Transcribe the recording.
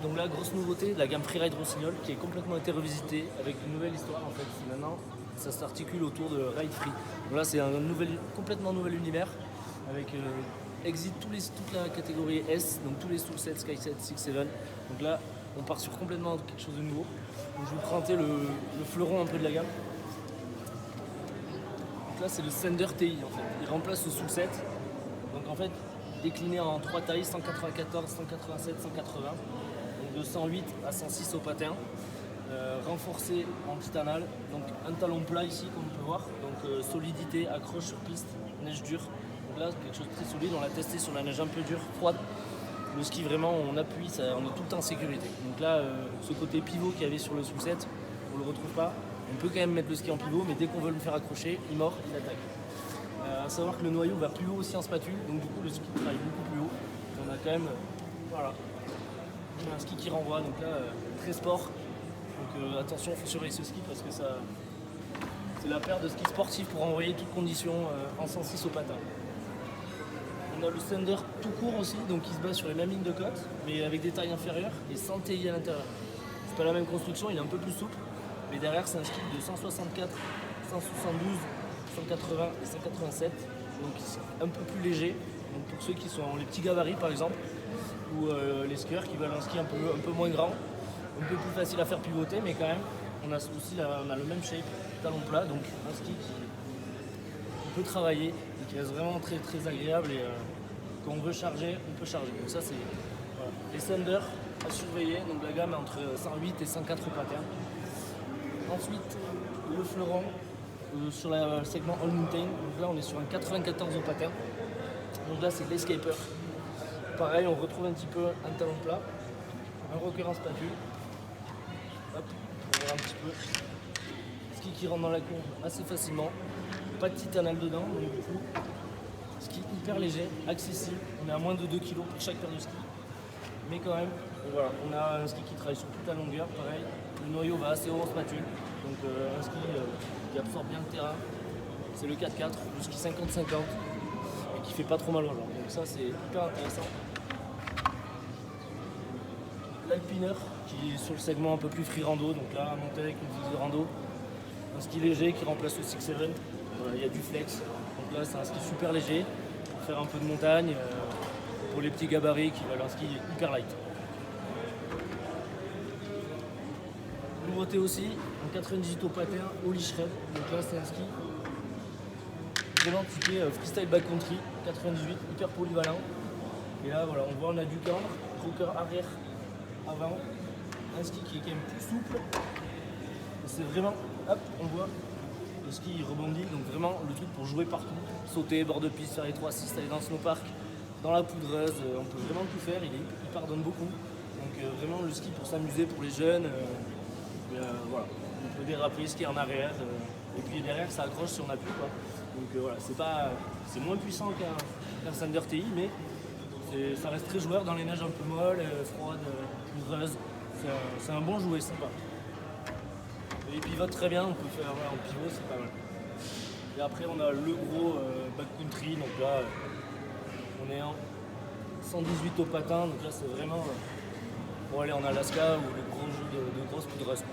Donc là, grosse nouveauté, la gamme Freeride Rossignol qui est complètement été revisitée avec une nouvelle histoire en fait. Maintenant, ça s'articule autour de Ride Free. Donc là, c'est un complètement nouvel univers avec exit toute la catégorie S, donc tous les Soul 7, Sky 7, 6, 7. Donc là, on part sur complètement quelque chose de nouveau. Donc je vais vous présenter le fleuron un peu de la gamme. Donc là, c'est le Thunder TI en fait. Il remplace le Soul 7. Donc en fait, décliné en 3 tailles, 194, 187, 180. Donc de 108 à 106 au patin. Renforcé en titanal. Donc un talon plat ici, comme on peut voir. Donc solidité, accroche sur piste, neige dure. Donc là, quelque chose de très solide. On l'a testé sur la neige un peu dure, froide. Le ski, vraiment, on appuie, on est tout le temps en sécurité. Donc là, ce côté pivot qu'il y avait sur le Soul 7, on ne le retrouve pas. On peut quand même mettre le ski en pivot, mais dès qu'on veut le faire accrocher, il mord, il attaque. À savoir que le noyau va plus haut aussi en spatule, donc du coup le ski travaille beaucoup plus haut. On a quand même voilà, un ski qui renvoie, donc là très sport. Donc attention, il faut surveiller ce ski parce que c'est la paire de skis sportifs pour envoyer toutes conditions en 106 au patin. On a le Thunder tout court aussi, donc qui se base sur les mêmes lignes de côte, mais avec des tailles inférieures et sans TI à l'intérieur. C'est pas la même construction, il est un peu plus souple, mais derrière c'est un ski de 164, 172, 180 et 187, donc un peu plus léger. Donc pour ceux qui sont les petits gabarits par exemple, ou les skieurs qui veulent un ski un peu moins grand, un peu plus facile à faire pivoter, mais quand même on a aussi on a le même shape, talon plat, donc un ski qu'on peut travailler et qui reste vraiment très très agréable et quand on veut charger, on peut charger. Donc ça c'est voilà. Les Thunder à surveiller, donc la gamme est entre 108 et 104 au patin. Ensuite le fleuron. Sur le segment All Mountain, donc là on est sur un 94 au patin. Donc là c'est l'Escaper. Pareil, on retrouve un petit peu un talon plat, un rocker en spatule. Hop, on va voir un petit peu. Ski qui rentre dans la courbe assez facilement. Pas de titanal dedans, donc du coup, ski hyper léger, accessible. On est à moins de 2 kg pour chaque paire de ski. Mais quand même, voilà, on a un ski qui travaille sur toute la longueur, pareil. Le noyau va assez haut en spatule. Donc un ski qui absorbe bien le terrain. C'est le 4x4, le ski 50-50 et qui fait pas trop mal aux jambes. Donc ça c'est hyper intéressant. L'Alpiner qui est sur le segment un peu plus free rando, donc là monter avec une fixe de rando. Un ski léger qui remplace le 6-7. Il y a du flex. Donc là c'est un ski super léger pour faire un peu de montagne, pour les petits gabarits qui veulent un ski hyper light. Nouveauté aussi, un 98 au patin, Holy Shred. Donc là c'est un ski vraiment typé freestyle backcountry, 98, hyper polyvalent. Et là voilà, on voit on a du cambre, rocker arrière, avant, un ski qui est quand même plus souple. C'est vraiment, hop, on voit, le ski il rebondit, donc vraiment le truc pour jouer partout, sauter, bord de piste, faire les 3-6, aller dans le snowpark, dans la poudreuse, on peut vraiment tout faire, il pardonne beaucoup. Donc vraiment le ski pour s'amuser pour les jeunes. Voilà, on peut déraper, skier en arrière, et puis derrière ça accroche si on appuie quoi. Donc voilà, c'est moins puissant qu'un Thunder TI, mais ça reste très joueur dans les neiges un peu molles, froides, poudreuses. C'est un bon jouet, sympa. Et il pivote très bien, on peut faire voilà, en pivot, c'est pas mal. Et après on a le gros backcountry, donc là on est en 118 au patin, donc là c'est vraiment pour aller en Alaska ou le gros jeu de grosses poudreuses.